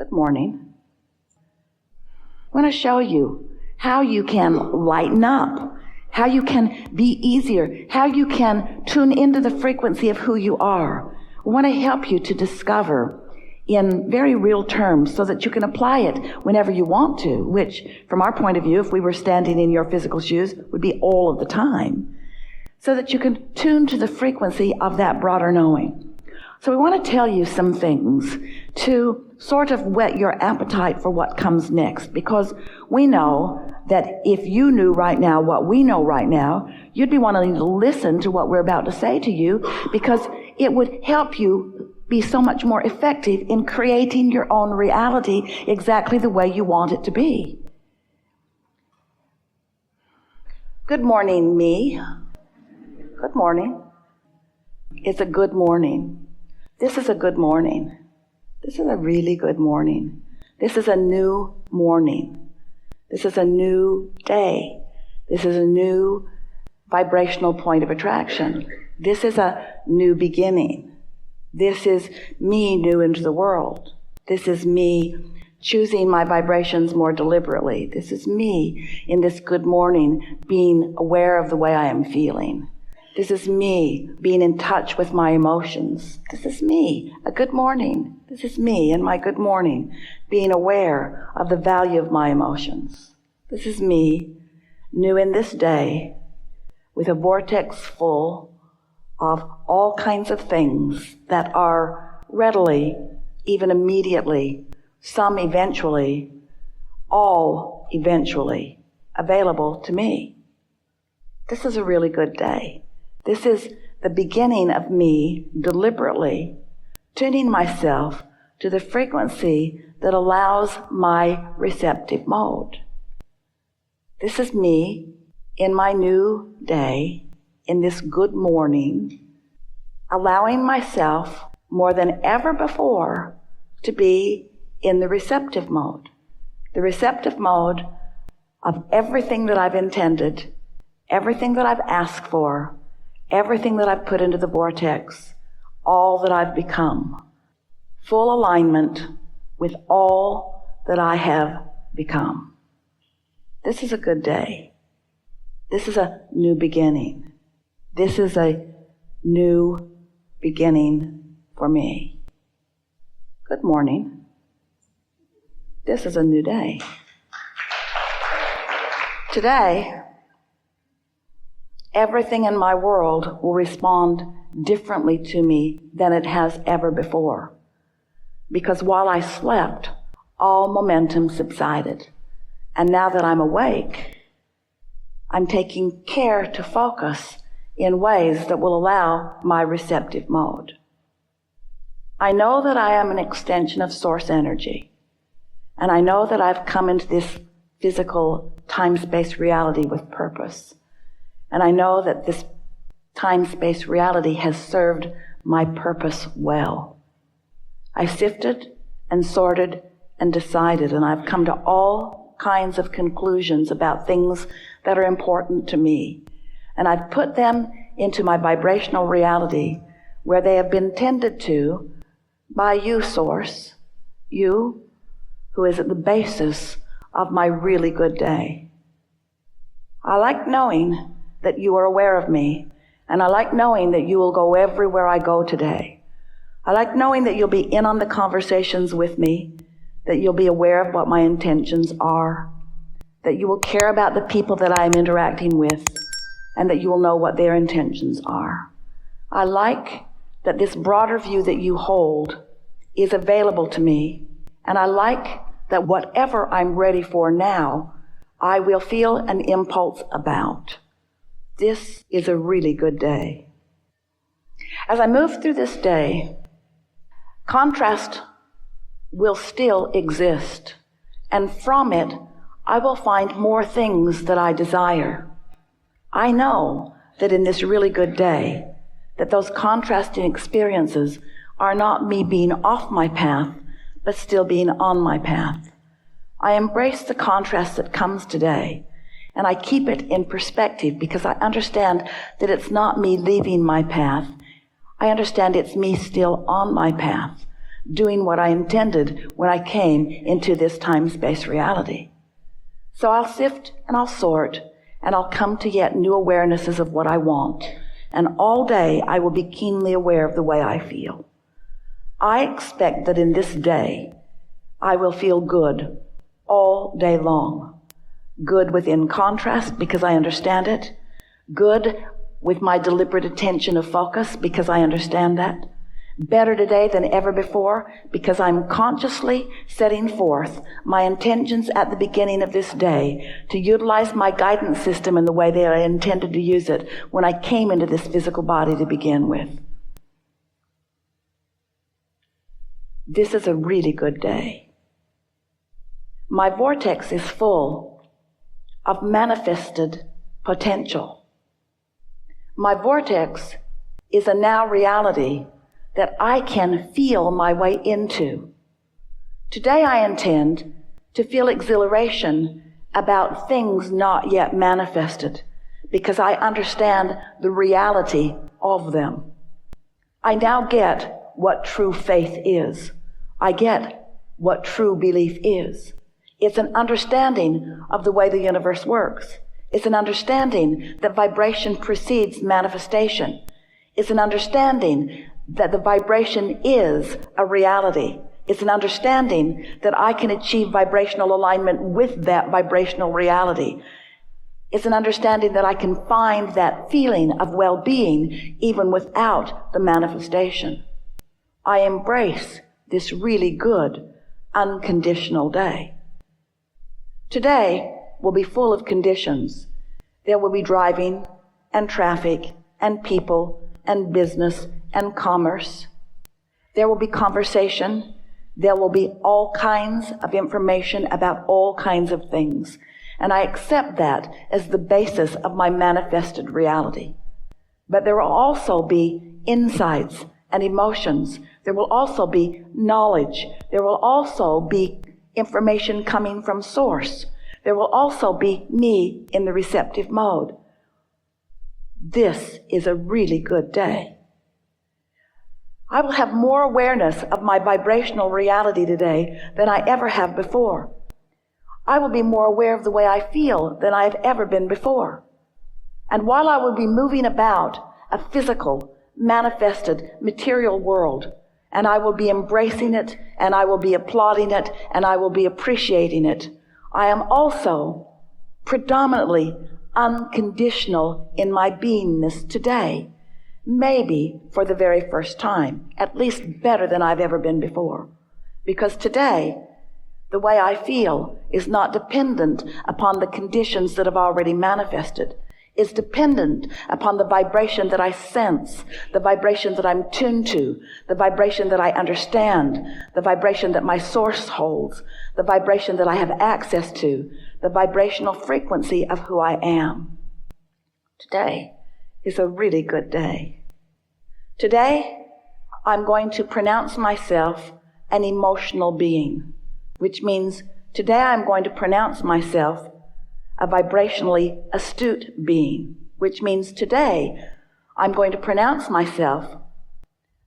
Good morning. I want to show you how you can lighten up, how you can be easier, how you can tune into the frequency of who you are. I want to help you to discover in very real terms so that you can apply it whenever you want to, which from our point of view, if we were standing in your physical shoes, would be all of the time, so that you can tune to the frequency of that broader knowing. So we want to tell you some things to sort of whet your appetite for what comes next, because we know that if you knew right now what we know right now, you'd be wanting to listen to what we're about to say to you, because it would help you be so much more effective in creating your own reality exactly the way you want it to be. Good morning, me. Good morning. It's a good morning. This is a good morning. This is a really good morning. This is a new morning. This is a new day. This is a new vibrational point of attraction. This is a new beginning. This is me new into the world. This is me choosing my vibrations more deliberately. This is me in this good morning being aware of the way I am feeling. This is me being in touch with my emotions. This is me, a good morning. This is me in my good morning, being aware of the value of my emotions. This is me, new in this day, with a vortex full of all kinds of things that are readily, even immediately, some eventually, all eventually available to me. This is a really good day. This is the beginning of me deliberately tuning myself to the frequency that allows my receptive mode. This is me in my new day, in this good morning, allowing myself more than ever before to be in the receptive mode. The receptive mode of everything that I've intended, everything that I've asked for, everything that I've put into the vortex, all that I've become. Full alignment with all that I have become. This is a good day. This is a new beginning. This is a new beginning for me. Good morning. This is a new day. Today, everything in my world will respond differently to me than it has ever before. Because while I slept, all momentum subsided. And now that I'm awake, I'm taking care to focus in ways that will allow my receptive mode. I know that I am an extension of source energy. And I know that I've come into this physical time-space reality with purpose. And I know that this time-space reality has served my purpose well. I sifted and sorted and decided, and I've come to all kinds of conclusions about things that are important to me. And I've put them into my vibrational reality where they have been tended to by you, Source, you who is at the basis of my really good day. I like knowing that you are aware of me, and I like knowing that you will go everywhere I go today. I like knowing that you'll be in on the conversations with me, that you'll be aware of what my intentions are, that you will care about the people that I am interacting with, and that you will know what their intentions are. I like that this broader view that you hold is available to me, and I like that whatever I'm ready for now, I will feel an impulse about. This is a really good day. As I move through this day, contrast will still exist, and from it, I will find more things that I desire. I know that in this really good day, that those contrasting experiences are not me being off my path, but still being on my path. I embrace the contrast that comes today, and I keep it in perspective because I understand that it's not me leaving my path. I understand it's me still on my path, doing what I intended when I came into this time-space reality. So I'll sift and I'll sort, and I'll come to yet new awarenesses of what I want. And all day I will be keenly aware of the way I feel. I expect that in this day I will feel good all day long. Good within contrast because I understand it. Good with my deliberate attention of focus because I understand that. Better today than ever before because I'm consciously setting forth my intentions at the beginning of this day to utilize my guidance system in the way that I intended to use it when I came into this physical body to begin with. This is a really good day. My vortex is full of manifested potential. My vortex is a now reality that I can feel my way into. Today I intend to feel exhilaration about things not yet manifested because I understand the reality of them. I now get what true faith is. I get what true belief is. It's an understanding of the way the universe works. It's an understanding that vibration precedes manifestation. It's an understanding that the vibration is a reality. It's an understanding that I can achieve vibrational alignment with that vibrational reality. It's an understanding that I can find that feeling of well-being even without the manifestation. I embrace this really good, unconditional day. Today will be full of conditions. There will be driving and traffic and people and business and commerce. There will be conversation. There will be all kinds of information about all kinds of things. And I accept that as the basis of my manifested reality. But there will also be insights and emotions. There will also be knowledge. There will also be information coming from source. There will also be me in the receptive mode. This is a really good day. I will have more awareness of my vibrational reality today than I ever have before. I will be more aware of the way I feel than I have ever been before. And while I will be moving about a physical, manifested, material world, and I will be embracing it, and I will be applauding it, and I will be appreciating it, I am also predominantly unconditional in my beingness today. Maybe for the very first time, at least better than I've ever been before. Because today, the way I feel is not dependent upon the conditions that have already manifested. It's dependent upon the vibration that I sense, the vibration that I'm tuned to, the vibration that I understand, the vibration that my source holds, the vibration that I have access to, the vibrational frequency of who I am. Today is a really good day. Today, I'm going to pronounce myself an emotional being, which means today I'm going to pronounce myself a vibrationally astute being, which means today I'm going to pronounce myself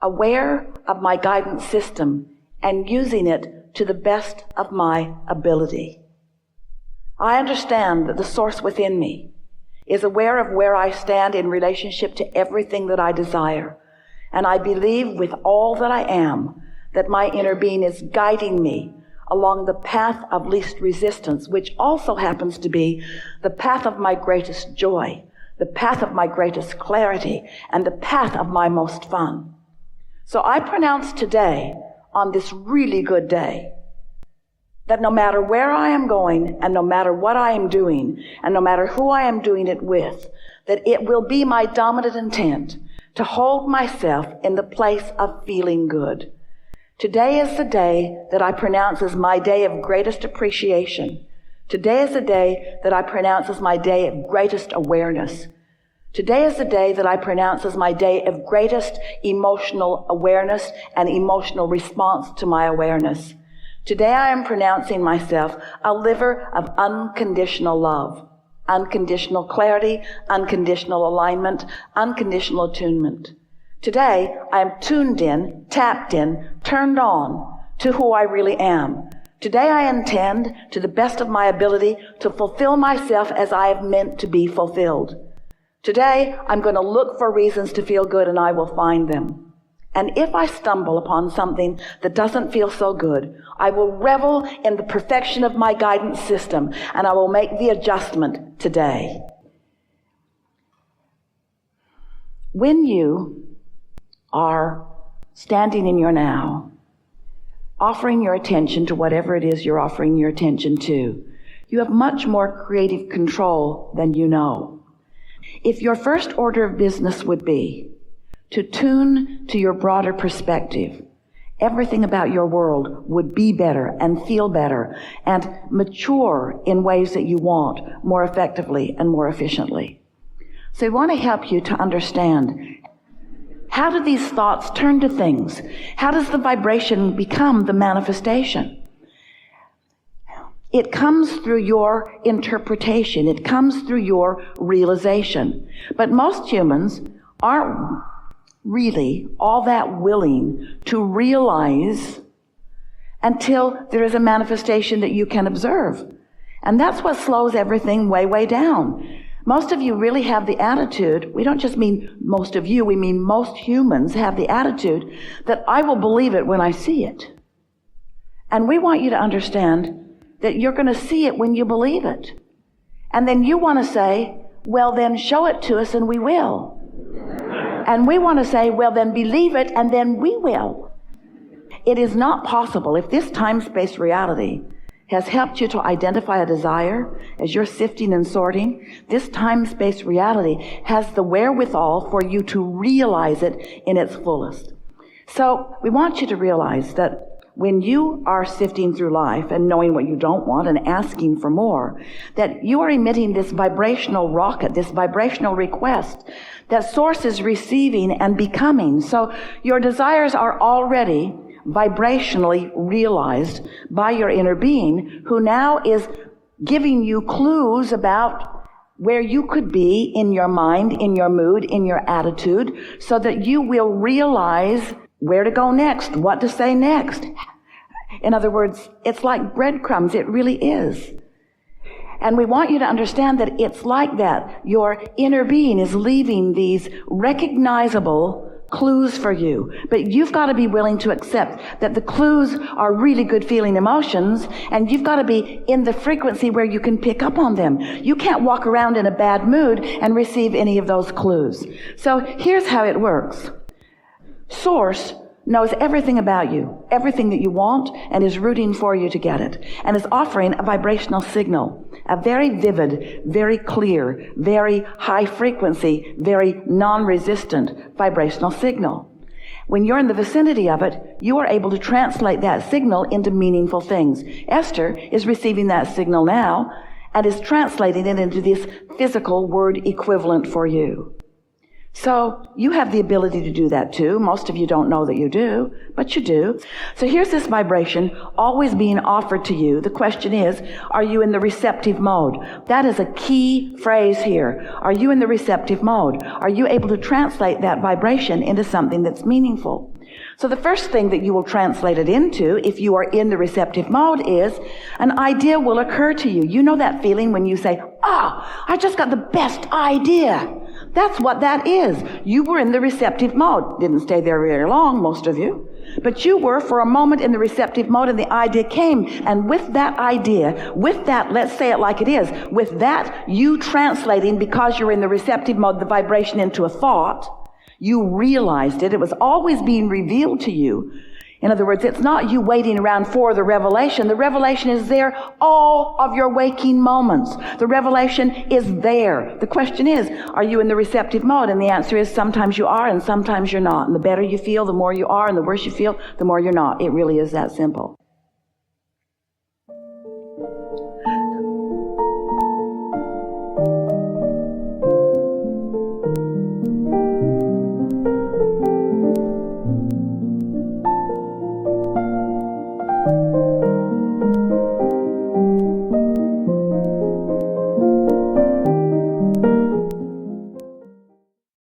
aware of my guidance system and using it to the best of my ability. I understand that the source within me is aware of where I stand in relationship to everything that I desire. And I believe with all that I am that my inner being is guiding me along the path of least resistance, which also happens to be the path of my greatest joy, the path of my greatest clarity, and the path of my most fun. So I pronounce today, on this really good day, that no matter where I am going, and no matter what I am doing, and no matter who I am doing it with, that it will be my dominant intent to hold myself in the place of feeling good. Today is the day that I pronounce as my day of greatest appreciation. Today is the day that I pronounce as my day of greatest awareness. Today is the day that I pronounce as my day of greatest emotional awareness and emotional response to my awareness. Today I am pronouncing myself a liver of unconditional love, unconditional clarity, unconditional alignment, unconditional attunement. Today, I am tuned in, tapped in, turned on to who I really am. Today, I intend, to the best of my ability, to fulfill myself as I have meant to be fulfilled. Today, I'm going to look for reasons to feel good, and I will find them. And if I stumble upon something that doesn't feel so good, I will revel in the perfection of my guidance system, and I will make the adjustment today. When you are standing in your now, offering your attention to whatever it is you're offering your attention to, you have much more creative control than you know. If your first order of business would be to tune to your broader perspective, everything about your world would be better and feel better and mature in ways that you want more effectively and more efficiently. So I want to help you to understand, how do these thoughts turn to things? How does the vibration become the manifestation? It comes through your interpretation. It comes through your realization. But most humans aren't really all that willing to realize until there is a manifestation that you can observe. And that's what slows everything way, way down. Most of you really have the attitude, we don't just mean most of you, we mean most humans have the attitude that I will believe it when I see it. And we want you to understand that you're going to see it when you believe it. And then you want to say, well, then show it to us and we will. And we want to say, well, then believe it and then we will. It is not possible, if this time-space reality has helped you to identify a desire as you're sifting and sorting, this time-space reality has the wherewithal for you to realize it in its fullest. So we want you to realize that when you are sifting through life and knowing what you don't want and asking for more, that you are emitting this vibrational rocket, this vibrational request that Source is receiving and becoming. So your desires are already vibrationally realized by your inner being, who now is giving you clues about where you could be in your mind, in your mood, in your attitude, so that you will realize where to go next, what to say next. In other words, it's like breadcrumbs. It really is. And we want you to understand that it's like that. Your inner being is leaving these recognizable clues for you. But you've got to be willing to accept that the clues are really good feeling emotions, and you've got to be in the frequency where you can pick up on them. You can't walk around in a bad mood and receive any of those clues. So here's how it works. Source knows everything about you, everything that you want, and is rooting for you to get it, and is offering a vibrational signal, a very vivid, very clear, very high frequency, very non-resistant vibrational signal. When you're in the vicinity of it, you are able to translate that signal into meaningful things. Esther is receiving that signal now and is translating it into this physical word equivalent for you. So you have the ability to do that too. Most of you don't know that you do, but you do. So here's this vibration always being offered to you. The question is, are you in the receptive mode? That is a key phrase here. Are you in the receptive mode? Are you able to translate that vibration into something that's meaningful? So the first thing that you will translate it into, if you are in the receptive mode, is an idea will occur to you. You know that feeling when you say, I just got the best idea. That's what that is. You were in the receptive mode. Didn't stay there very long, most of you. But you were for a moment in the receptive mode, and the idea came. And with that idea, with that, let's say it like it is, with that, you translating, because you're in the receptive mode, the vibration into a thought, you realized it. It was always being revealed to you. In other words, it's not you waiting around for the revelation. The revelation is there all of your waking moments. The revelation is there. The question is, are you in the receptive mode? And the answer is sometimes you are and sometimes you're not. And the better you feel, the more you are, and the worse you feel, the more you're not. It really is that simple.